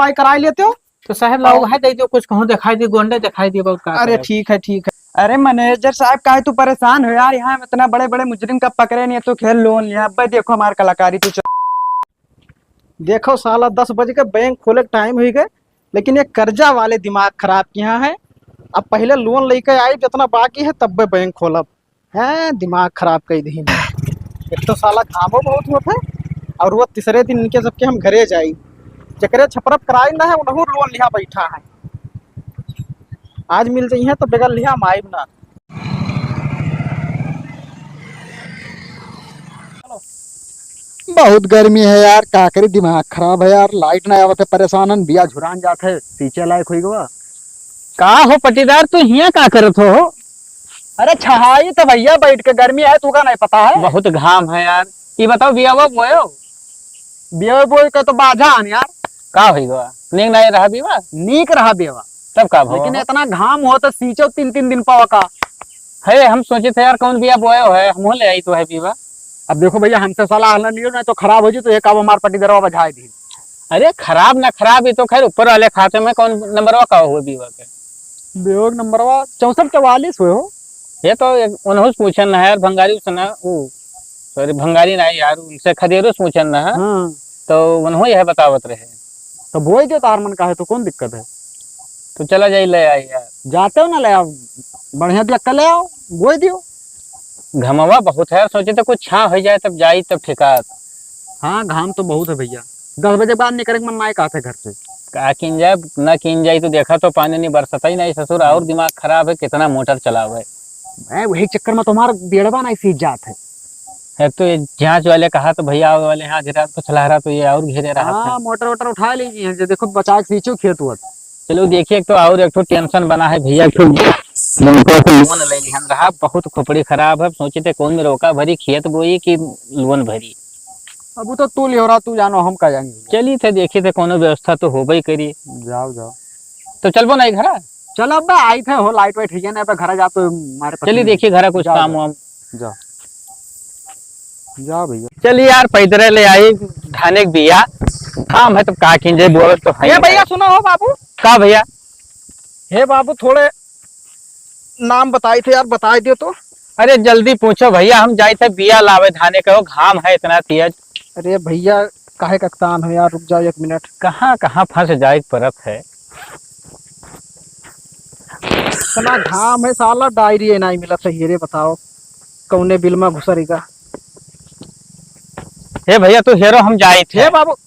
दवाई करा लेते हो। तो साहब लोग है दे दो कुछ कहूँ दिखाई दी गोंडे दिखाई दी बहुत का अरे ठीक है ठीक है। अरे मैनेजर साहब काहे तू परेशान हो यार, यहाँ इतना बड़े बड़े मुजरिम का पकड़े नहीं है तो खेल लोन लिया। अब भाई देखो हमारी कलाकारी तू देखो साला 10 बज के बैंक खोले टाइम हो गए, लेकिन ये कर्जा वाले दिमाग खराब किया है। अब पहले लोन लेके आई जितना बाकी है तब बैंक खोलब है, दिमाग खराब कर दी। एक तो साला घामो बहुत होता है और वो तीसरे दिन इनके सबके हम घरे जाई जकरे छपरप कराई ना है उन्हों लोन लिया बैठा है। आज मिल जाइए तो बगल लिया हम आइब ना। बहुत गर्मी है यार, का करी दिमाग खराब है यार। लाइट ना आवत है, परेशान बिया झुरान जात है, सींचे लायक हुई गवा। का हो पटीदार तू हिया का करत हो? अरे छहाई तो भैया बैठ के, गर्मी है तू का नहीं पता है। बहुत घाम है यार। ये बताओ बिया वो बोयो बिया बोई का तो बाझा आन यार। का होई गवा नींद नहीं रहा बीवा नीक रहा बेवा, तब का लेकिन इतना घाम हो तो सींचो 3-3 दिन पावा का है। हम सोचे थे यार कौन बिया बोयो है, हम ले आई तो है बीवा। अब देखो भैया हमसे सलाह ना लियो, नहीं तो खराब हो जी तो एक अब हमार पटीदारवा बझाई दी। अरे खराब ना खराब, ये तो खैर ऊपर वाले खाते में कौन नंबरवा का हुआ बीवा के? बेयोग नंबरवा 6444 हुए हो। ये तो उन्होंने पूछन ना है यार, भंगारी सुना वो सॉरी भंगारी नहीं यार, उनसे खदेरो पूछन ना है। हाँ तो उन्होंने यह बतावत रहे तो बोई दो तार मन का है तो कौन दिक्कत है। तो चला जाई ले आई यार। जाते हो ना ले आओ, बढ़िया देख कर ले आओ, बोई दियो। घमवा बहुत है, सोचे तो कुछ छा हो जाए तब जाई तब ठिकात। हाँ घाम तो बहुत है भैया, 10 बजे बाद निकले मन ना कहा थे घर से। का किन जाए ना किन जाए तो देखा तो पानी नहीं बरसता ही नहीं ससुर, और दिमाग खराब है कितना मोटर चलावे। मैं वही चक्कर में तुम्हारा बेड़वा नहीं सीख जात है। तो ये जांच वाले कहा तो भैया वाले यहाँ धीरे तो चला रहा तो ये और घेरे रहा था। हाँ मोटर वोटर उठा लीजिए, जो देखो बचा के सींचो खेत हुआ। चलो देखिए एक तो और एक तो टेंशन बना है भैया, लोन ले लिहन रहा, बहुत खोपड़ी खराब है। सोचे थे कौन में रोका भरी खेत बोई की लोन भरी। अब तो तू ले रहा, तू जानो हम का जाएंगे। चलिए थे देखिए थे कोनो व्यवस्था तो हो ही करी। जाओ जाओ तो चलबो नहीं घर। चलो अब आई थे हो लाइट वाइट है ना, घर जा तो हमारे चलिए देखिए घर कुछ काम वाम। जाओ जाओ भैया। चलिए यार पैदरे ले आई धाने के बिया, काम है तब का किंजे बोल तो है। भैया सुनो हो बाबू। का भैया? हे बाबू थोड़े नाम बताए थे यार, बता दियो तो। अरे जल्दी पूछो भैया, हम जाए थे बिया लावे धाने का, घाम है इतना तेज। अरे भैया काहे कक्तान हो यार, रुक जाओ 1 मिनट। कहाँ कहाँ फंस जाए परत है। इतना घाम है साला, डायरी नहीं मिला सही रे, बताओ कौने बिल में घुसरेगा। हे भैया तो हेरो हम जाए थे बाबू।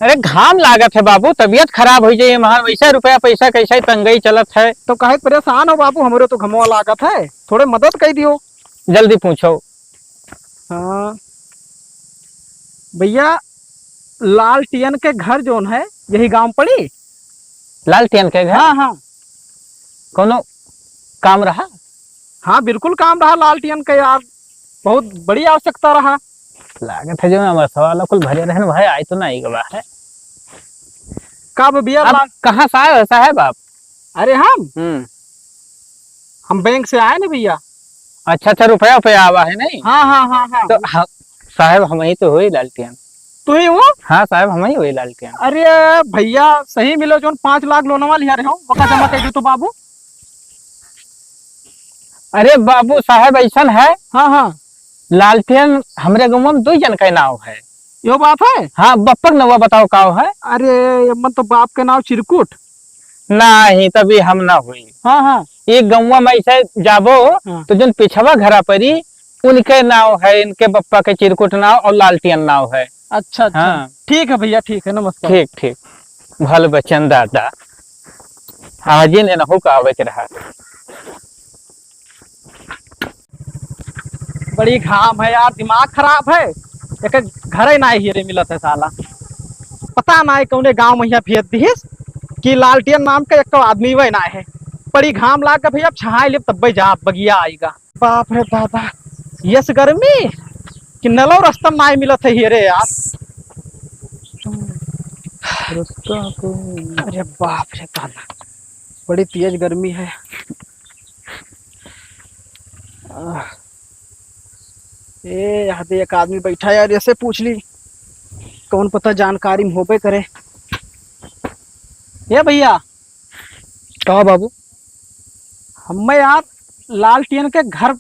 अरे घाम लागत है बाबू, तबीयत खराब हो जाए महान, वैसा रुपया पैसा कैसा तंगई चलत है। तो काहे परेशान हो बाबू, हमरे तो घमवा लागत है, थोड़े मदद कर दियो। जल्दी पूछो। हाँ भैया लालटियन के घर जोन है यही गांव पड़ी। लालटेन के घर? हाँ हाँ कोनो काम रहा? हाँ बिल्कुल काम रहा लालटियन के यार, बहुत बड़ी आवश्यकता रहा। लागत है जो हमारे सवाल कुल भरे रहने भाई आई तो नहीं गवा है। कब भैया कहाँ साहब आप? अरे हम बैंक से आए ना भैया। अच्छा अच्छा रुपया रुपया आवा है नहीं? हाँ हाँ हाँ हाँ तो साहब हम ही तो हुई लालटेन। तू ही हो? हाँ साहब हम ही हुई लालटेन। अरे भैया सही मिलो जो 5 लाख लोनवा लिया रहे हो, वका जमा कर दो तो बाबू। अरे बाबू साहब ऐसा है। हाँ हाँ लालटेन हमरे गाँव में 2 जन का नाव है। यो बात है? हाँ बप्पक नवा बताओ का है। अरे मन तो बाप के नाम चिरकुट नहीं तभी हम ना हुई। हाँ हाँ एक गाँव में ऐसे जाबो हाँ। तो जो पिछवा घरा परी उनके नाव है, इनके बप्पा के चिरकुट नाव और लालटेन नाव है। अच्छा अच्छा हाँ ठीक है भैया, ठीक है नमस्कार। ठीक ठीक भल बचन दादा आज ने नहु का आवे के रहा। बड़ी घाम है यार, दिमाग खराब है। एक घर ही नहीं हीरे मिलत है साला, पता नहीं कौने गांव में भेज दीस कि लालटेन नाम का एक तो आदमी वह ना है। बड़ी घाम लाग के भैया छहाई ले तब जा बगिया आएगा। बाप रे बाबा यस गर्मी कि नलो रास्ता नहीं मिलत है हीरे यार। अरे बाप रे बाबा बड़ी तेज गर्मी है। यहाँ पे एक आदमी बैठा यार, ऐसे पूछ ली कौन पता जानकारी में होबे करे। ये भैया कहा बाबू? हमें यार लालटेन के घर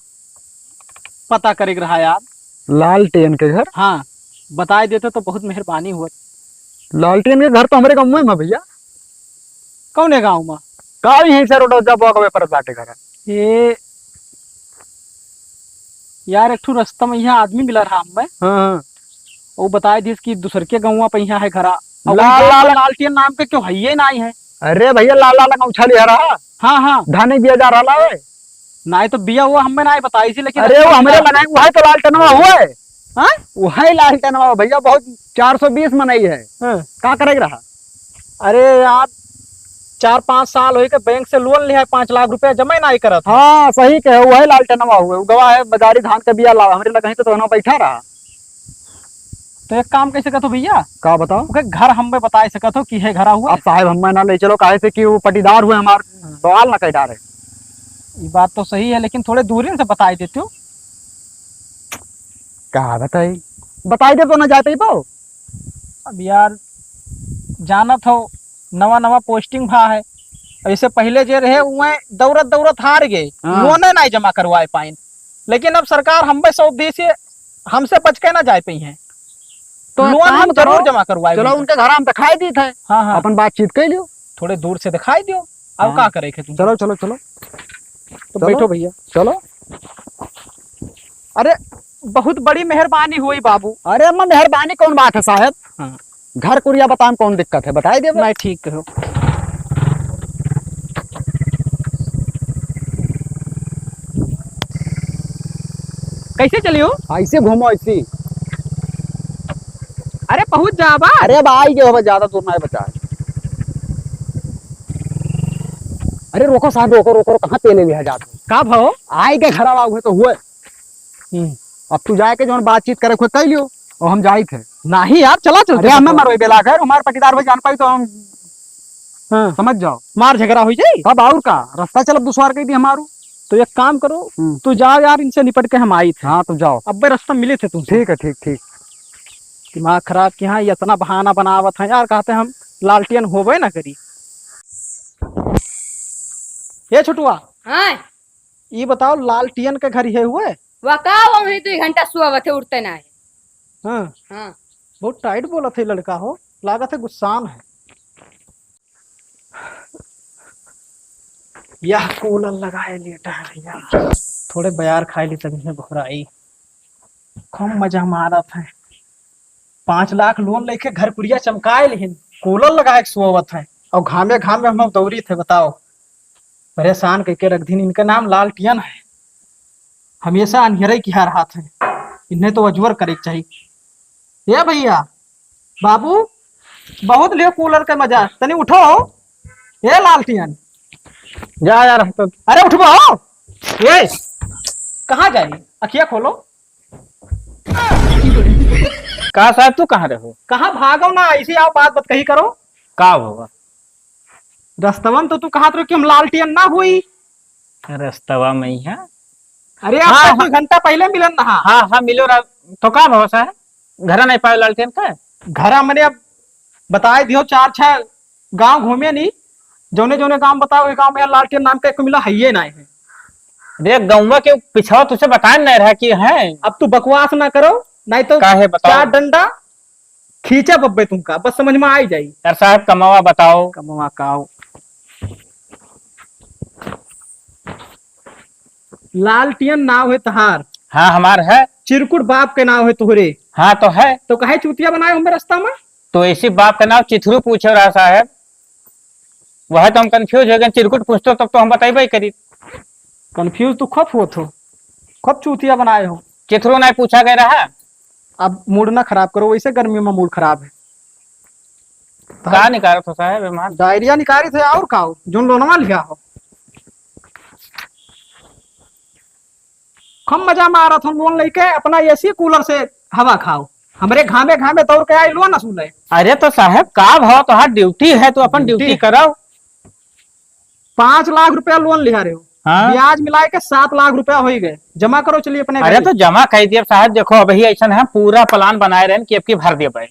पता करे रहा यार। लालटेन के घर? हाँ, बताए देते तो बहुत मेहरबानी हुआ। लालटेन के घर तो हमारे गाँव में है भैया। कौन है गाँव में? का यहीं से रोड जब पर बाटे घर है। ये यार एक ठो रास्ता में यहाँ आदमी मिला रहा हमें, हाँ वो बताए दिस कि दूसर के गाँव पे यहाँ है घरा। और लाल वही लाल लालटेन नाम के क्यों है ये नहीं है। अरे भैया लाल लाल उछाली है रहा हाँ हाँ, धाने दिया जा रहा है। नहीं तो बिया हुआ हमें नहीं बताई थी, लेकिन अरे वो हमारे बनाए वही तो लालटेनवा हुआ है। हाँ? वही लालटेनवा भैया बहुत 420 मनाई है। हाँ। का करेगा रहा? अरे यार 4-5 साल हो के बैंक से लोन लिया है, 5 लाख रुपया जमा नहीं करा था। हाँ सही कहे, वही लालटेनवा हुआ गवा है। बाजारी धान का बिया ला हमारे लगा तो वहाँ बैठा रहा। तो एक काम कैसे करो भैया, का बताओ? ओके घर हमें बताए सकत हो कि है घरा हुआ। अब साहब हम ना ले चलो काहे से कि वो पटीदार हुए हमारे बवाल ना कह डाले। ये बात तो सही है, लेकिन थोड़े दूरी से बताई देते हो। कहा बताई दे तो ना जाते ही पाओ। अब यार जाना था, नवा नवा पोस्टिंग भा है। ऐसे पहले जे रहे उहे दौड़त दौड़त हार गए, हाँ। लोन नहीं जमा करवाए पाए। लेकिन अब सरकार हमें 100 दी से हमसे बच के ना जाए पाई है, तो लोन हम करो, जरूर जमा करवाए। चलो उनके घर हम दिखाई दी थे। हाँ हाँ, अपन बातचीत कर लियो। थोड़े दूर से दिखाई दियो। अब हाँ। क्या करे खे तुम? चलो चलो चलो तो चलो। बैठो भैया। चलो। अरे बहुत बड़ी मेहरबानी हुई बाबू। अरे अम्मा मेहरबानी कौन बात है साहब। हाँ। घर कुरिया बताएं कौन दिक्कत है, बताई दे। नहीं ठीक कहो। कैसे चलियो? ऐसे घूमो ऐसी। अरे पहुंच जाबा। अरे अब आई गए हो, ज्यादा दूर ना बचा। अरे रोको साहब, रोको रोको रोको, कहाँ तेले लिया जाते का भाव? आई के घर हुए तो हुए। अब तू जाए के जो बातचीत करे खुद कह लियो और हम जाई थे। नहीं यार चला चल। अरे हमें मरवे बेला घर हमारे पटीदार भाई जान पाई तो हम हाँ। समझ जाओ। मार झगड़ा हो जाए कब और का रास्ता चलब दुश्वार कही दी हमारू। तो एक काम करो, तू जाओ यार, इनसे निपट के हम आई थे। हाँ तो जाओ। अब रास्ता मिले थे तुमसे। ठीक है ठीक ठीक। दिमाग खराब कि हाँ इतना बहाना बनावत है यार, कहते हम लालटेन होवे ना करी। ये छोटुआ, हाँ ये बताओ लालटेन के घर ये हुए? वकाओ वही 2 घंटा सुबह थे उठते ना है। हाँ, हाँ बहुत टाइट बोला थे लड़का हो, लागत है गुस्सान है। यह कूलर लगाए लेटा है भैया, थोड़े बयार खाए ली तभी में घबराई। खूब मजा मारा था। 5 लाख लोन लेके घर पुरिया चमकाए, लेकिन कूलर लगाए सोवत है और घामे घामे हम दौड़ी थे। बताओ, परेशान करके रख दी। इनका नाम लालटेन है, हमेशा अंधेरे की हार हाथ है। इन्हें तो अजवर करे चाहिए। ये भैया बाबू बहुत लियो कूलर का मजा, तनी उठो। ये लालटेन जा यार हम तो। अरे उठबो। ये कहाँ जाए? अखिया खोलो। कहा साहब तू कहाँ रहो? कहाँ भागो ना, ऐसी आओ बात बत कही करो। का होगा? रस्तवन तो तू कहा कि हम लालटेन ना हुई। रस्तवा में ही है। अरे हाँ, आप 2 घंटा पहले मिलन रहा। हाँ हाँ मिलो तो का भरोसा है? घर नहीं पाए लालटेन का? घर मैंने अब बताए दियो, 4-6 गांव घूमे नहीं। जोने जोने गांव बताओ, गांव में लालटेन नाम का एक मिला है ये नहीं है। अरे गौवा के पिछवा तुझे बताया नहीं रहा कि है। अब तू बकवास ना करो, नहीं तो काहे बताओ? 4 डंडा खींचा बब्बे तुमका, बस समझ में आ ही जाई। यार साहब कमावा बताओ। कमवा काओ। लालटेन नाव है तहार, हाँ हमार है। चिरकुट बाप के नाव है तुहरे, हाँ तो है। तो कहे चूतिया बनाए हमें रास्ता में। तो इसी बाप का नाम चिथरू पूछो रहा साहब, वह तो हम कंफ्यूज हो गए। चिरकुट पूछते तब तो हम बताइए करी। कंफ्यूज तो खप हो, खप चूतिया बनाए हो। चिथरू नहीं पूछा गया रहा। अब मूड ना खराब करो, वैसे गर्मी में मूड खराब है। कहा निकाल तो साहब डायरिया निकाली थे और खाओ जो लोनवा लिया हो। कम मजा में आ रहा था लोन लेके, अपना एसी कूलर से हवा खाओ। हमरे घामे घामे दौड़ के आई लोन असू ले। अरे तो साहब का भाव तो हाँ ड्यूटी है तो अपन ड्यूटी करो। 5 लाख रुपया लोन लिया रहे हो, हाँ? ब्याज मिला के 7 लाख रुपया हो ही गए। जमा करो चलिए अपने अरे तो जमा कर दिए साहब। देखो अभी ऐसा है पूरा प्लान बनाए रहे कि अब की भर दिए पाए।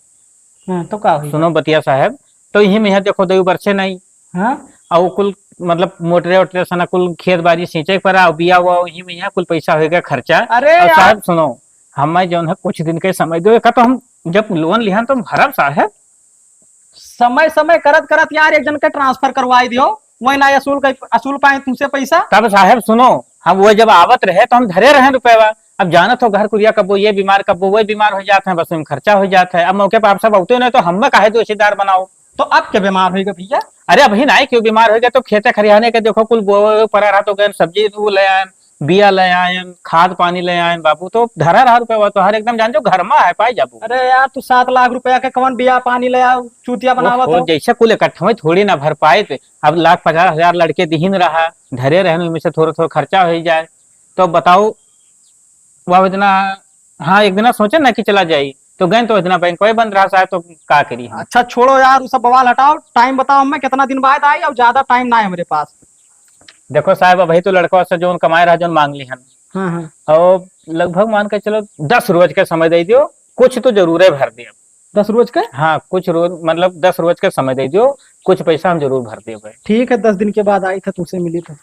तो का हुई? सुनो बतिया साहब, तो यही में यहाँ देखो दई बरसे नहीं हाँ और कुल मतलब मोटरे वोटरे सना कुल खेत बाड़ी सींचे पर और बिया हुआ वही में यहाँ कुल पैसा हो गया खर्चा। अरे और यार साहब सुनो, हमें जो है कुछ दिन के समय दो का, तो हम जब लोन लिया तो हम भरब साहब। समय समय करत करत यार एक जन के ट्रांसफर करवाई दियो, वही ना असूल पाए तुमसे पैसा। तब साहब सुनो, हम वो जब आवत रहे तो हम धरे रहे रुपया। अब जाना तो घर कुरिया कब ये बीमार कब वो बीमार हो जाते हैं, बस में खर्चा हो जाता है। अब मौके पर आप सब आते नहीं तो हम काहे दोषीदार बनाओ। तो अब क्या बीमार होगा भैया? अरे अभी ना क्यों बीमार हो गया, तो खेते खरियाने के देखो कुल बो परा रहा, तो गए सब्जी वो ले आए, बिया ले आए, खाद पानी ले आए बाबू, तो धरा रहा रुपया तो हर एकदम जान जो घर में है पाई जाबू। अरे यार तू 7 लाख रुपया के कौन बिया पानी ले आओ, चूतिया बनावा तो। जैसे कुल इकट्ठा में थोड़ी ना भर पाए थे। अब 1,50,000 लड़के दीन रहा, धरे रहे में से थोड़ा थोड़ा खर्चा हो जाए, तो बताओ वह इतना। हाँ एक दिन सोचे ना कि चला जाये, तो गए तो इतना बैंक बंद रहा साहब, तो क्या करी हम। अच्छा छोड़ो यार वो सब बवाल हटाओ, टाइम बताओ हमें कितना दिन बाद आई, और ज्यादा टाइम ना है मेरे पास। देखो साहब अभी तो लड़का से जो कमाए रहा जो मांग ली हम, हाँ हाँ और लगभग मान के चलो 10 रोज का समय दे दियो, कुछ तो जरूर है भर दियो। 10 रोज के? हाँ कुछ रोज मतलब 10 रोज का समय दे दियो, कुछ पैसा हम जरूर भर दियो। ठीक है 10 दिन के बाद आई था तुमसे मिली तो।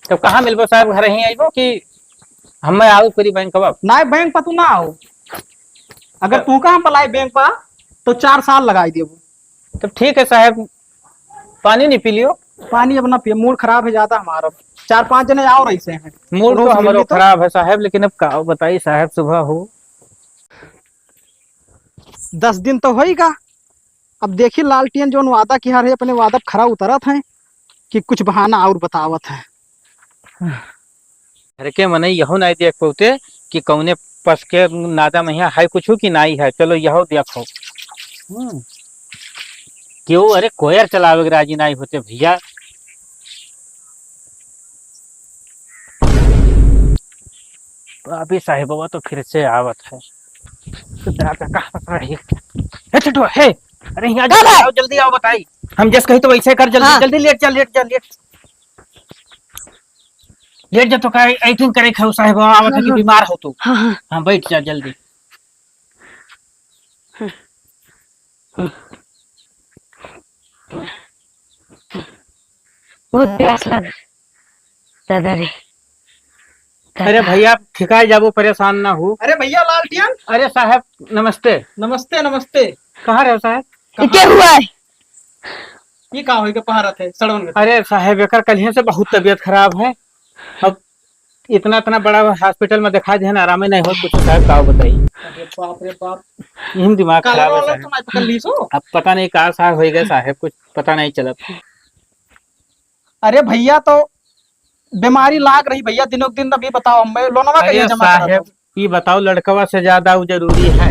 तो कहाँ मिलबो साहब, घर ही आइबो कि हमें आओ पूरी बैंक अब? ना बैंक पर तू ना आओ, अगर तू कहाँ पलाई बैंक पर तो 4 साल लगाई दियो। तो ठीक है साहब, पानी नहीं पी लियो। पानी अपना पिए, मूड खराब है ज्यादा हमारा। 4-5 जने आओ रही से हैं। मूड तो रोज हमारा मिली तो। खराब है साहब, लेकिन अब का बताइए साहब, सुबह हो 10 दिन तो होएगा। अब देखिए लालटेन जो वादा किया है अपने वादा खरा उतरत है कि कुछ बहाना और बतावत है। घर के मन यहो नहीं देख पाते कि कौने पस के नादा में है कुछ कि नहीं है। चलो यहो देखो क्यों, अरे कोयर चलावे के राजी नहीं होते भैया। अभी साहिब बाबा तो फिर से आवत है, तो कहाँ है? अरे यहाँ आओ, जल्दी आओ बताई। हम जैसे कही तो वैसे कर, जल्दी जल्दी लेट जा, लेट जा, लेट जा। तो काय आई थिंक करे खाओ साहिब बाबा आवत है कि बीमार हो तू। हाँ बैठ जा जल्दी। बहुत प्यास लग दादा रे। अरे भैया ठिकाए जाबो, परेशान ना हो। अरे भैया लालटेन। अरे साहब नमस्ते। नमस्ते नमस्ते। कहाँ रहे साहब? क्या हुआ है? ये कहाँ होगा पहाड़त है सड़वन में? अरे साहब एक कल से बहुत तबीयत खराब है। अब इतना इतना बड़ा हॉस्पिटल में दिखा दिया, आराम नहीं हो कुछ साहब, का बताइए। अरे बाप रे बाप, यही दिमाग खराब है साहब। तो पकड़ ली सो। अब पता नहीं कहाँ साहब हो गया साहब, कुछ पता नहीं चला। अरे भैया तो बीमारी लाग रही भैया दिनों दिन। अभी बताओ मैं लोनवा अरे कहिए जमा करा साहब ये बताओ, लड़कवा से ज्यादा वो जरूरी है।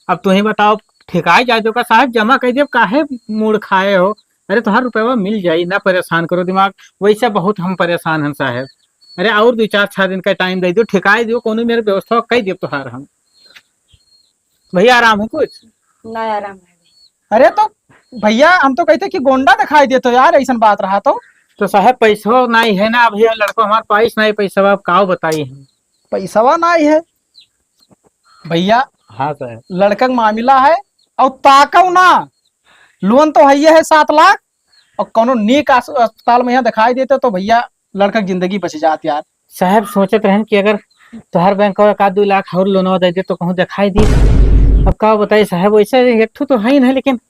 अब तुम ही बताओ, ठिकाए जाए तो का साहब जमा कर दे, काहे मूड खाए हो? अरे तुम्हारा रुपया मिल जाये, ना परेशान करो दिमाग। वैसे बहुत हम परेशान हैं साहब। अरे और 2-4 दिन का टाइम दे दो, ठिकाए दो, कोनो मेरे व्यवस्था कही दे तुहार हम। भैया आराम है कुछ? ना आराम है। अरे तो भैया हम तो कहते कि गोंडा दिखाई दे, तो यार ऐसा बात रहा तो साहब पैसा नहीं है ना भैया, लड़को हमारे पास नहीं पैसा, आप का बताइए हम। पैसा नहीं है भैया। हाँ साहब लड़का का मामला है, और ताकव ना लोन तो है 7 लाख, और कोनो नीक अस्पताल में यहाँ दिखाई देते तो भैया लड़का की जिंदगी बच जाती यार। साहब सोचते रहन कि अगर तुहार बैंक का 1-2 लाख और लोन दे दे तो कहूँ दिखाई दी। अब का बताइए साहब, वैसे एक तो है ही नहीं, लेकिन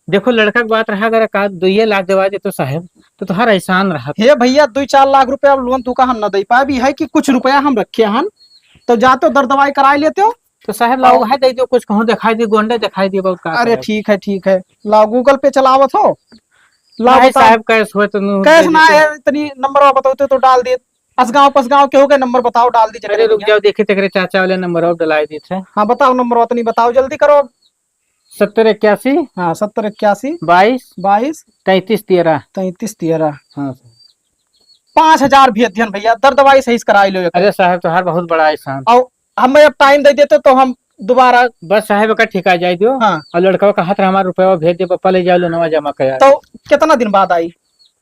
देखो लड़का की बात रहा, अगर 1-2 लाख दवा दे तो साहब तो तुहार एहसान रहा। हे भैया 2-4 लाख रुपया लोन तू का हम न दे पाए भी है कि कुछ रुपया हम रखे हन, तो जाते हो दर्द दवाई कराई लेते हो। तो साहब लाओ है दे दो, कुछ कहूँ दिखाई दी, गोंडे दिखाई दी बहुत। अरे ठीक है लाओ गूगल पे चलावत हो। लाओ साहब कैश हो तो कैश ना है, इतनी नंबर बताओ तो डाल दे। असगांव पसगांव के हो गए नंबर बताओ, डाल दीजिए। अरे रुक जाओ, देखे तेरे चाचा वाले नंबर और डला दी थे। हाँ बताओ नंबर उतनी बताओ, जल्दी करो। 7081। हाँ 7081 22 22 33 13। 33 13। हाँ 5000 भी अध्ययन भैया, दर्द दवाई सही कराई लो। अरे साहब तुहार बहुत बड़ा एहसान। और हमें अब टाइम दे देते तो हम दोबारा। बस साहब का ठिका जाए दो। हाँ और लड़का का हाथ हमारा रुपया भेज दे, पप्पा ले जाओ लोनवा जमा कर। तो कितना दिन बाद आई?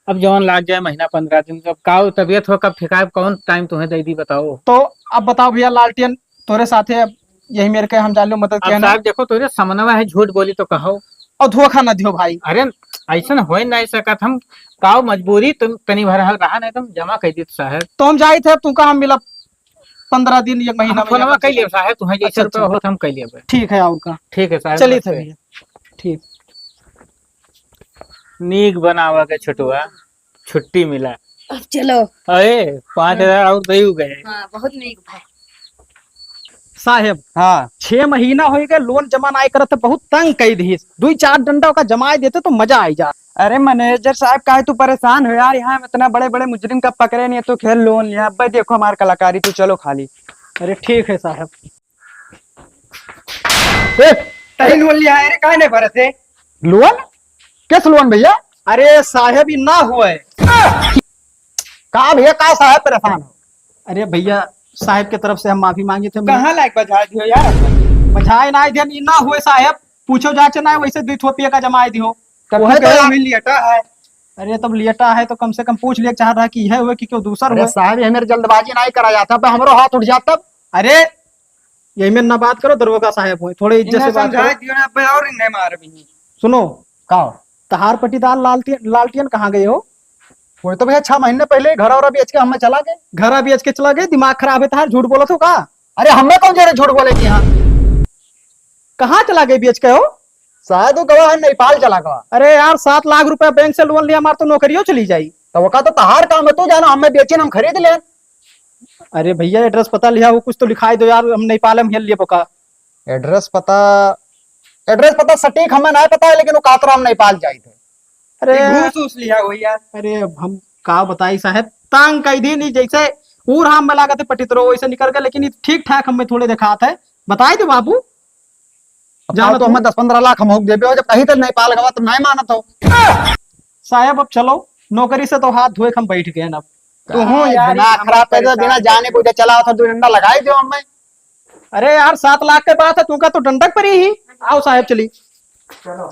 अब जवान लाग जाए महीना 15 दिन। अब का तबियत हो, कब ठिकाए, कौन टाइम तुम्हें दे दी बताओ। तो अब बताओ भैया लालटेन तोरे साथे अब यही मेरे के हम जान लो मदद अब किया ना। साहब देखो तुझे समनवा है, झूठ बोली तो कहो। और धोखा न दियो भाई। अरे ऐसा हो नहीं सकत, हम काव मजबूरी तुम तनी भर हल रहा नहीं तुम जमा कर दी साहब। तो हम जाए थे, तू कहाँ मिला 15 दिन 1 महीना हम फोनवा कह लिए साहब, तुम्हें जैसे अच्छा, रुपया हो तो हम कह लिए। ठीक है और का, ठीक है साहब, चलिए थे भैया। ठीक। नीक बनावा के छोटुआ, छुट्टी मिला। अब चलो। अरे 5,000 और दे गए। हाँ बहुत नीक भाई। साहेब हाँ 6 महीना हो गए लोन जमा नहीं करत, बहुत तंग कई दी। 2-4 डंडा का जमा देते तो मजा आई जा। अरे मैनेजर साहब काहे तू परेशान हो यार, यहाँ इतना बड़े बड़े मुजरिम का पकड़े नहीं है तो खेल लोन लिया। अब देखो हमारी कलाकारी, तू चलो खाली। अरे ठीक है साहब। तही लोन लिया है, अरे काहे नहीं भरे थे लोन? किस लोन भैया? अरे साहेब ये ना हुआ है। कहा भैया, कहा साहब परेशान हो? अरे भैया साहब की तरफ से हम माफी मांगी थे। कहाँ लायक बजा दियो यार। बजाय ना ध्यान ना हुए साहब, पूछो जाचे ना वैसे 2 रुपये का जमा दियो। तब वही तो मिल लिया है। अरे तब लियटा है तो कम से कम पूछ लिया चाह रहा कि यह हुए कि क्यों दूसर अरे हुए। साहब ये मेरे जल्दबाजी नहीं करा जाता, अब हमारो हाथ उठ जाता। अरे यही में ना बात करो, दरोगा साहब हुए, थोड़े इज्जत से बात समझा करो। दियो ना, पे और नहीं मार भी। सुनो, कहा तहार पटीदार लालटियन कहाँ गए हो? वो तो भैया 6 महीने पहले घर और बेच के हमें चला गए। घर बेच के चला गए, दिमाग खराब है तहार, झूठ बोला तो का? अरे हमें कौन जरे झूठ बोले कि हाँ कहाँ चला गए बेच के हो? शायद वो गवाह है, नेपाल चला गवा। अरे यार 7 लाख रुपया बैंक से लोन लिया, हमार तो नौकरियों चली जाई। तो वो का तो तहार काम है, तू जानो हमें बेचे हम खरीद ले। अरे भैया एड्रेस पता लिया हो, कुछ तो लिखाई दो यार, हम नेपाल में लिए पोका। एड्रेस पता सटीक हमें नहीं पता है, लेकिन वो कातरा हम नेपाल जाए थे। अरे घूस उस लिया हो यार। अरे अब हम का बताई साहब, तांग कई दिन ही जैसे पूरा हम में लागत है पटितरो वैसे निकल गए, लेकिन ठीक ठाक हमें थोड़े दिखात है। बताए दो बाबू। जानो तो हमें 10-15 लाख हम होक देबे हो, जब कहीं तो नेपाल गवा तो नहीं मानत हो। साहब अब चलो, नौकरी से तो हाथ धोए हम बैठ गए ना। तू हूँ यार, दिमाग खराब कर दे, बिना जाने बुझे चला था, 2 डंडा लगाई दो हमें। अरे यार 7 लाख के बात है, तू का तो डंडक पड़ी ही। आओ साहब चली। चलो।